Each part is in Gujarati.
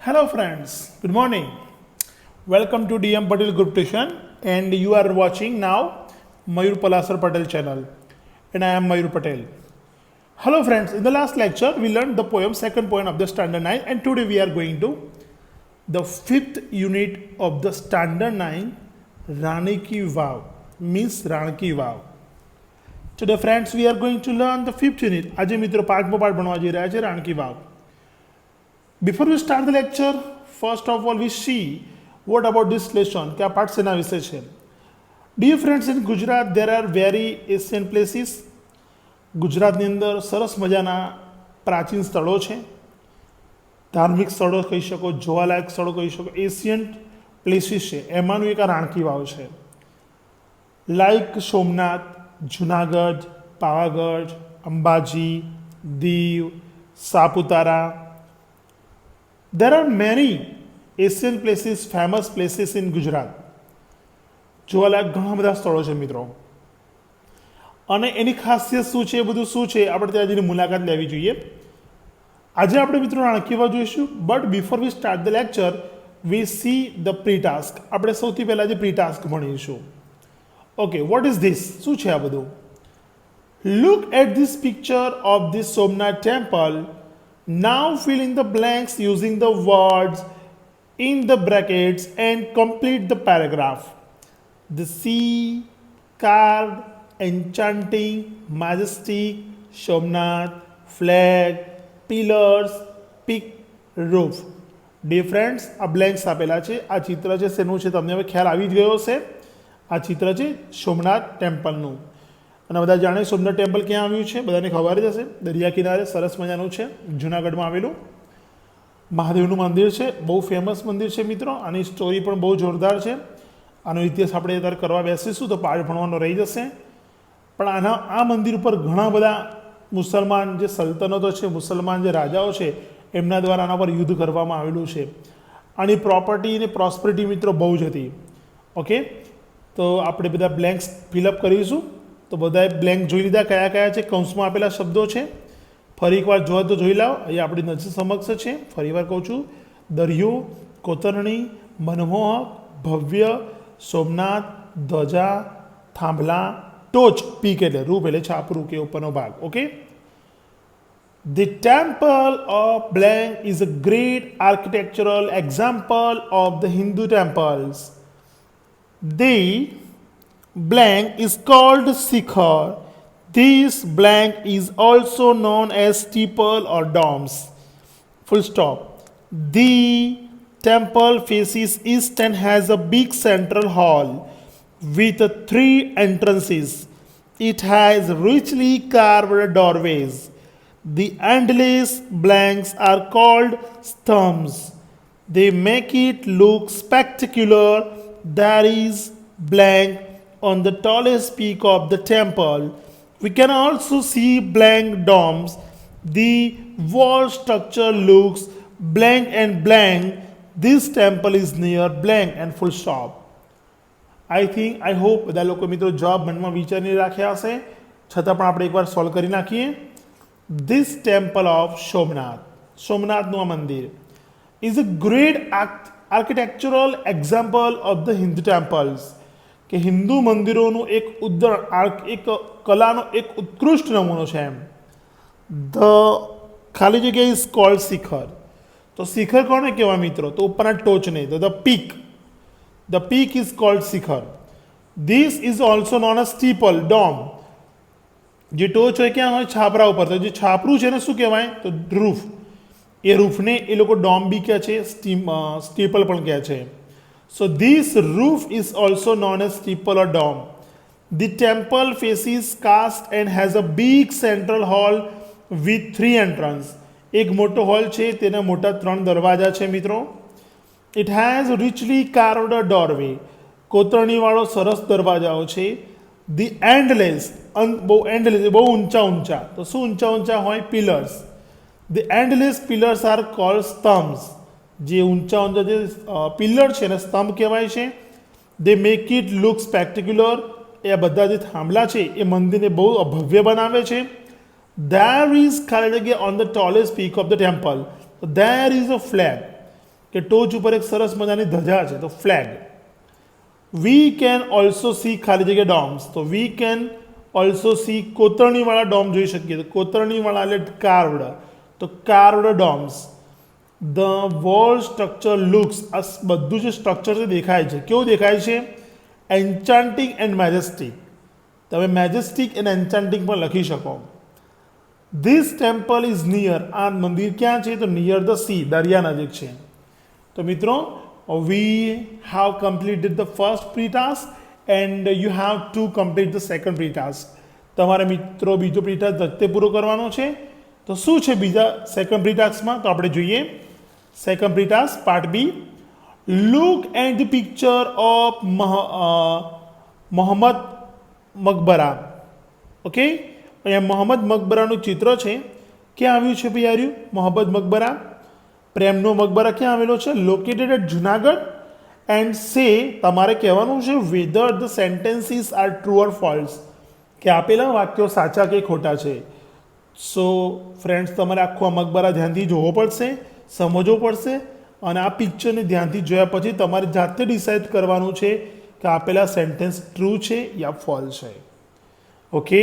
Hello friends, good morning. Welcome to DM Patel Group Tuition and you are watching now Mayur Palasar Patel channel and I am Mayur Patel. Hello friends, in the last lecture we learned the poem, second poem of the standard 9 and today we are going to the fifth unit of the standard 9 Rani Ki Vav, Miss Rani Ki Vav. Today friends we are going to learn the fifth unit. આજે મિત્રો પાંચમો પાઠ ભણવા જઈ રહ્યા છે રાણી કી વાવ. Before we start the lecture, first of all we see what about this lesson, क्या पाठ सेना विषय છે. Dear friends, in Gujarat there are very ancient places. ગુજરાતની અંદર સરસ મજાના પ્રાચીન સ્થળો છે, ધાર્મિક સ્થળો કહી શકો, જોવાલાયક સ્થળો કહી શકો, એશિયન્ટ પ્લેસીસ છે. એમાંનું એક આ રાણકી વાવ છે. Like Somnath, Junagadh, Pavagadh, Ambaji, Diu, Saputara. There are many Asian places, famous places in Gujarat. જોવાલાયક ઘણા બધા સ્થળો છે મિત્રો, અને એની ખાસિયત શું છે, એ બધું શું છે, આપણે ત્યાં જઈને મુલાકાત લેવી જોઈએ. આજે આપણે મિત્રો રાણકી વાવ જોઈશું. But before we start the lecture we see the pre task. આપણે સૌથી પહેલાં જે પ્રી ટાસ્ક ભણીશું. Okay, what is this? શું છે આ બધું? Look at this picture of this Somnath temple. Now fill in the blanks using the words in the brackets and complete the paragraph. The sea, carved, enchanting, majestic, Somnath, flag, pillars, peak, roof. Dear friends, આ બ્લેન્ક્સ આપેલા છે. આ ચિત્ર છે શેનું છે તમને હવે ખ્યાલ આવી જ ગયો છે. આ ચિત્ર છે સોમનાથ ટેમ્પલનું. અને બધા જાણે સોમનાથ ટેમ્પલ ક્યાં આવ્યું છે, બધાને ખબર જ હશે. દરિયા કિનારે સરસ મજાનું છે, જુનાગઢમાં આવેલું મહાદેવનું મંદિર છે. બહુ ફેમસ મંદિર છે મિત્રો. આની સ્ટોરી પણ બહુ જોરદાર છે. આનો ઇતિહાસ આપણે અત્યારે કરવા બેસીશું તો પાઠ ભણવાનો રહી જશે. પણ આ મંદિર ઉપર ઘણા બધા મુસલમાન જે સલ્તનતો છે, મુસલમાન જે રાજાઓ છે, એમના દ્વારા આના પર યુદ્ધ કરવામાં આવેલું છે. આની પ્રોપર્ટી અને પ્રોસ્પરિટી મિત્રો બહુ જ હતી. ઓકે, તો આપણે બધા બ્લેન્ક્સ ફિલઅપ કરીશું. તો બધાએ બ્લેન્ક જોઈ લીધા કયા કયા છે, કૌંસમાં આપેલા શબ્દો છે. ફરી એકવાર જોવા તો જોઈ લાવો. અહીં આપણી નજર સમક્ષ છે. ફરીવાર કહું છું, દરિયો, કોતરણી, મનમોહક, ભવ્ય, સોમનાથ, ધ્વજા, થાંભલા, ટોચ, પીક એટલે રૂપ એટલે છાપરું કે ઉપરનો ભાગ. Okay, The temple of blank is a great architectural example of the Hindu temples. The blank is called Shikhar. This blank is also known as steeple or domes. Full stop. The temple faces east and has a big central hall with 3 entrances. It has richly carved doorways. The endless blanks are called stumps. They make it look spectacular. There is blank on the tallest peak of the temple. We can also see blank domes. The wall structure looks blank and blank. This temple is near blank and full stop. I hope બધા લોકો મિત્રો જવાબ મનમાં વિચારીને રાખ્યા હશે, છતાં પણ આપણે એકવાર સોલ્વ કરી નાખીએ. This temple of Somnath, સોમનાથનું આ મંદિર, is a great architectural example of the Hindu temples. કે હિન્દુ મંદિરોનું એક એક કલાનો એક ઉત્કૃષ્ટ નમૂનો છે એમ. ધ ખાલી જગ્યા ઇઝ કોલ્ડ શિખર. તો શિખર કોને કહેવાય મિત્રો? તો ઉપરના ટોચને, તો the peak. The peak is called shikhar. This is also known a steeple, dome. જે ટોચ હોય ક્યાં હોય? છાપરા ઉપર. તો જે છાપરું છે એને શું કહેવાય? તો રૂફ. એ રૂફને એ લોકો ડોમ બી કહે છે, સ્ટીપલ પણ કહે છે. So this roof is also known as steeple or dome. The temple faces cast and has a big central hall with 3 entrances. એક મોટો હોલ છે, તેના મોટા 3 દરવાજા છે મિત્રો. It has richly carved a doorway. કોતરણીવાળો સરસ દરવાજાઓ છે. The endless, બહુ ઊંચા. તો શું ઊંચા હોય? Pillars. The endless pillars are called stumps. જે ઊંચા જે પિલર છે એને સ્તંભ કહેવાય છે. They make it look spectacular. એ આ બધા જે થાંભલા છે એ મંદિરને બહુ ભવ્ય બનાવે છે. There is ખાલી જગ્યા on the tallest peak of the temple. There is a flag. કે ટોચ ઉપર એક સરસ મજાની ધજા છે, તો flag. We can also see ખાલી જગ્યા ડોમ્સ, તો વી કેન ઓલ્સો સી કોતરણીવાળા ડોમ જોઈ શકીએ, તો કોતરણીવાળા એટલે કાર્વડ, તો carved domes. The wall structure looks, આ બધું જે સ્ટ્રક્ચર છે દેખાય છે, કેવું દેખાય છે? એન્ચાન્ટિંગ એન્ડ મેજેસ્ટિક. તમે મેજેસ્ટિક એન્ડ એન્ચાન્ટિંગ પણ લખી શકો. ધીસ ટેમ્પલ ઇઝ નિયર, આ મંદિર ક્યાં છે? તો નિયર ધ સી, દરિયા નજીક છે. તો મિત્રો, we have completed the first pre task and you have to complete the second pre task. તમારે મિત્રો બીજો પ્રી ટાસ્ક જતે પૂરો કરવાનો છે. તો શું છે બીજા સેકન્ડ પ્રી ટાસ્કમાં? તો આપણે જોઈએ second pre task part b. Look at the picture of Mohammad Maqbara. Okay, અહીંયા મોહમ્મદ મકબરાનું ચિત્ર છે. ક્યાં આવ્યું છે ભાઈ? આવ્યું મોહમ્મદ મકબરા, પ્રેમનો મકબરા ક્યાં આવેલો છે? Located at Junagadh. And say, તમારે કહેવાનું છે whether the sentences are true or false, કે આપેલા વાક્યો સાચા કે ખોટા છે. સો ફ્રેન્ડ્સ, તમારે આખો આ મકબરા ધ્યાનથી જોવો પડશે, સમજવો પડશે, અને આ પિક્ચરને ધ્યાનથી જોયા પછી તમારે જાતે ડિસાઇડ કરવાનું છે કે આપેલા સેન્ટેન્સ ટ્રુ છે યા ફોલ્સ છે. ઓકે,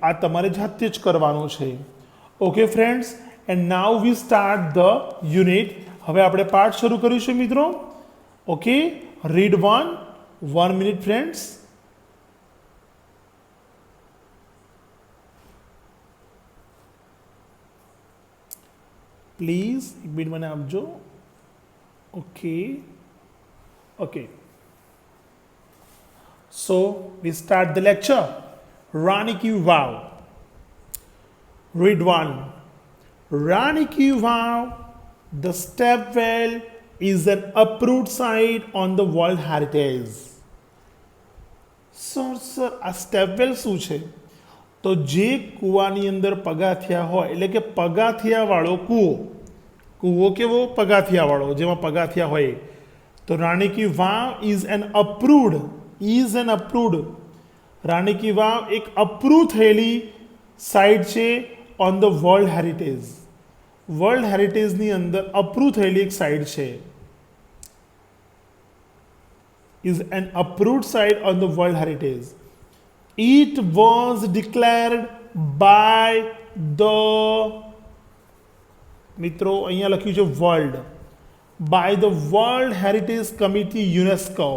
આ તમારે જાતે જ કરવાનું છે. Okay friends, and now V start the unit. હવે આપણે પાઠ શરૂ કરીશું મિત્રો. Okay, read 1 minute friends. Please એક મિનિટ મને આપજો. Okay, okay. So we start the lecture. Rani Ki Vav. Read 1. Rani Ki Vav, the stepwell is an approved site on the World Heritage. Sir, આ સ્ટેપવેલ શું છે? તો જે કૂવાની અંદર પગાથિયા હોય, એટલે કે પગાથિયાવાળો કૂવો. કૂવો કેવો? પગાથિયાવાળો, જેમાં પગાથિયા હોય. તો Rani ki Vav is an approved. Rani ki Vav એક અપ્રૂવ થયેલી સાઇટ છે on the world heritage. World હેરિટેજની અંદર અપ્રૂવ થયેલી એક સાઇટ છે. Is an approved site on the world heritage. It was declared by the, મિત્રો અહીંયા લખ્યું છે world, by the world heritage committee UNESCO.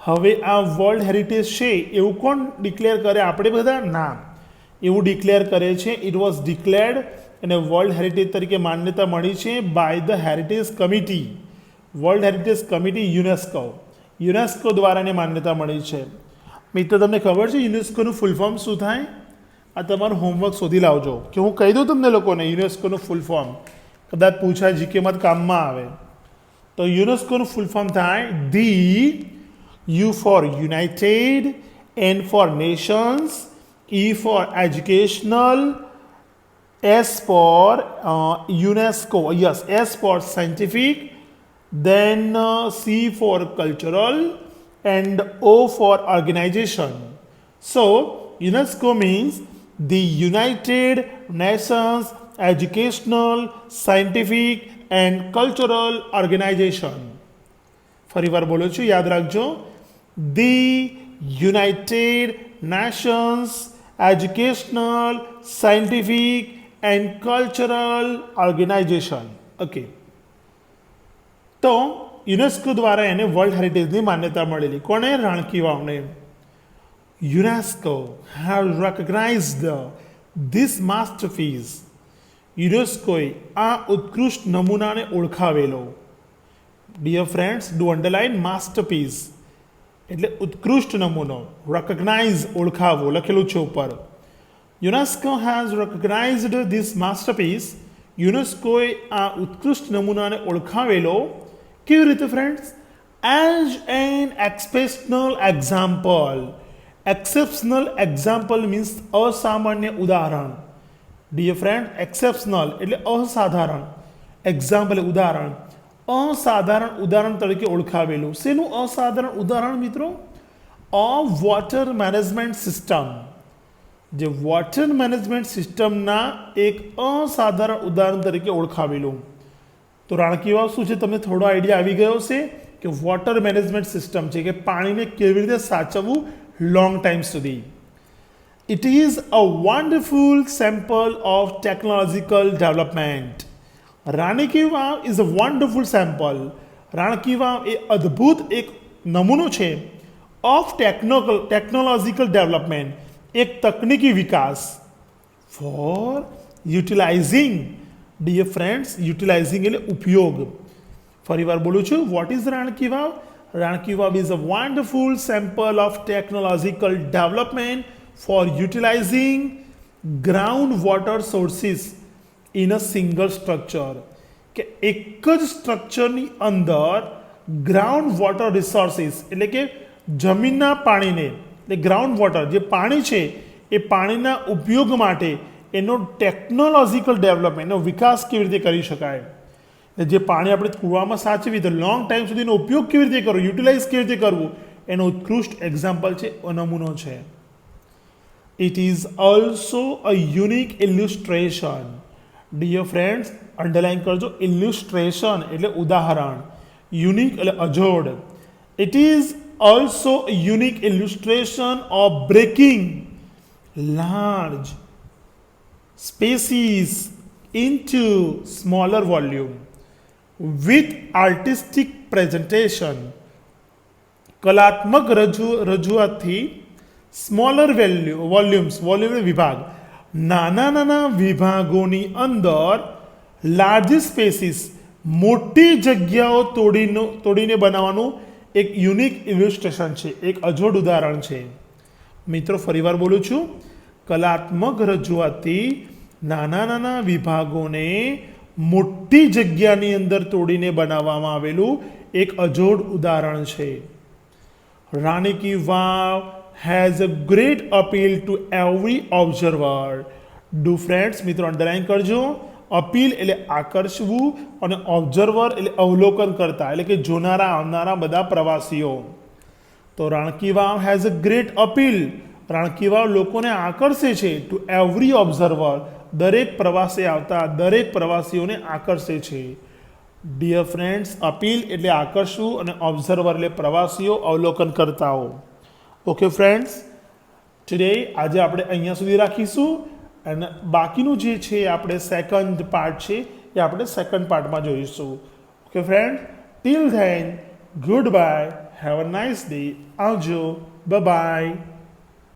હવે આ વર્લ્ડ હેરિટેજ છે એવું કોણ ડિક્લેર કરે? આપણે બધા? ના, એવું ડિક્લેર કરે છે. ઇટ વોઝ ડિક્લેર્ડ, અને વર્લ્ડ હેરિટેજ તરીકે માન્યતા મળી છે by the heritage committee. World heritage committee UNESCO દ્વારા એને માન્યતા મળી છે. મિત્રો, તમને ખબર છે યુનેસ્કોનું ફૂલ ફોર્મ શું થાય? આ તમારું હોમવર્ક શોધી લાવજો, કે હું કહી દઉં તમને લોકોને યુનેસ્કોનું ફૂલ ફોર્મ, કદાચ પૂછાય, જીકેમાં કામમાં આવે. તો યુનેસ્કોનું ફૂલ ફોર્મ થાય the, U for United, N for Nations, E for Educational, S for UNESCO, yes, S for Scientific, then C for Cultural, and O for Organization. So, UNESCO means the United Nations Educational, Scientific and Cultural Organization. ફરી વાર બોલું છું, યાદ રાખજો. The United Nations Educational, Scientific and Cultural Organization. Okay, તો યુનેસ્કો દ્વારા એને વર્લ્ડ હેરિટેજની માન્યતા મળેલી. કોને? રાણકી વાવને. UNESCO have recognised this masterpiece. યુનેસ્કોએ આ ઉત્કૃષ્ટ નમૂનાને ઓળખાવેલો. Dear friends, do underline masterpiece એટલે ઉત્કૃષ્ટ નમૂનો. રેકગ્નાઇઝ ઓળખાવો લખેલું છે ઉપર. UNESCO has recognised this masterpiece. યુનેસ્કોએ આ ઉત્કૃષ્ટ નમૂનાને ઓળખાવેલો. કેવી રીતે friends? As an exceptional example. Exceptional example means અસામાન્ય ઉદાહરણ. ડિયર ફ્રેન્ડ, એક્સેપ્શનલ એટલે અસાધારણ, એક્ઝામ્પલ ઉદાહરણ. અસાધારણ ઉદાહરણ તરીકે ઓળખાવેલું. શેનું અસાધારણ ઉદાહરણ મિત્રો? Water management system. જે વોટર મેનેજમેન્ટ સિસ્ટમના એક અસાધારણ ઉદાહરણ તરીકે ઓળખાવેલું. તો રાણકી વાવ શું છે તમને થોડો આઈડિયા આવી ગયો છે કે વોટર મેનેજમેન્ટ સિસ્ટમ છે કે પાણીને કેવી રીતે સાચવવું લોંગ ટાઈમ સુધી. It is a wonderful sample of technological development. Rani ki Vav is a wonderful sample. Rani ki Vav એ અદ્ભુત એક નમૂનો છે ઓફ ટેકનોલોજીકલ ડેવલપમેન્ટ, એક તકનીકી વિકાસ for utilising. Dear friends, utilising એટલે ઉપયોગ. ફરી વાર બોલું છું, what is Rani ki Vav? Rani ki Vav is a wonderful sample of technological development for utilising ground water sources in a single structure. કે એક જ સ્ટ્રક્ચરની અંદર ગ્રાઉન્ડ વોટર રિસોર્સિસ એટલે કે જમીનના પાણીને, એટલે ગ્રાઉન્ડ વોટર જે પાણી છે એ પાણીના ઉપયોગ માટે એનો ટેકનોલોજીકલ ડેવલપમેન્ટ, એનો વિકાસ કેવી રીતે કરી શકાય, જે પાણી આપણે કૂવામાં સાચવી તો લોંગ ટાઈમ સુધીનો ઉપયોગ કેવી રીતે કરવો, યુટિલાઇઝ કેવી રીતે કરવું, એનો ઉત્કૃષ્ટ એક્ઝામ્પલ છે, નમૂનો છે. It is also a unique illustration. Dear friends, underline કરજો, ઇલ્યુસ્ટ્રેશન એટલે ઉદાહરણ, યુનિક એટલે અજોડ. It is also a unique illustration of breaking large species into smaller volume with artistic presentation. કલાત્મક રજૂઆતથી સ્મોલર વોલ્યુમ્સ, વોલ્યુમ વિભાગ, નાના વિભાગોની અંદર લાર્જ સ્પેસીસ, મોટી જગ્યાઓ તોડીને બનાવવાનું એક યુનિક ઇલ્યુસ્ટ્રેશન છે, એક અજોડ ઉદાહરણ છે. મિત્રો ફરીવાર બોલું છું, કલાત્મક રજૂઆતથી નાના વિભાગોને મોટી જગ્યાની અંદર તોડીને બનાવવામાં આવેલું એક અજોડ ઉદાહરણ છે. Rani ki Vav has a great appeal to every observer. Do friends, મિત્રો અંડરલાઇન કરજો. અપીલ એટલે આકર્ષવું અને ઓબ્ઝર્વર એટલે અવલોકન કરતા, એટલે કે જોનારા, આવનારા બધા પ્રવાસીઓ. તો રાણકી વાવ હેઝ અ ગ્રેટ અપીલ. રાણકી વાવ લોકોને આકર્ષે છે. ટુ એવરી ઓબ્ઝર્વર, દરેક પ્રવાસે આવતા દરેક પ્રવાસીઓને આકર્ષે છે. ડિયર ફ્રેન્ડ્સ, અપીલ એટલે આકર્ષવું અને ઓબ્ઝર્વર એટલે પ્રવાસીઓ, અવલોકન કરતાઓ. ઓકે ફ્રેન્ડ્સ, ટુડે આજે આપણે અહીંયા સુધી રાખીશું અને બાકીનું જે છે આપણે સેકન્ડ પાર્ટ છે એ આપણે સેકન્ડ પાર્ટમાં જોઈશું. Okay friend, till then good bye, have a nice day, આવજો, બાય બાય.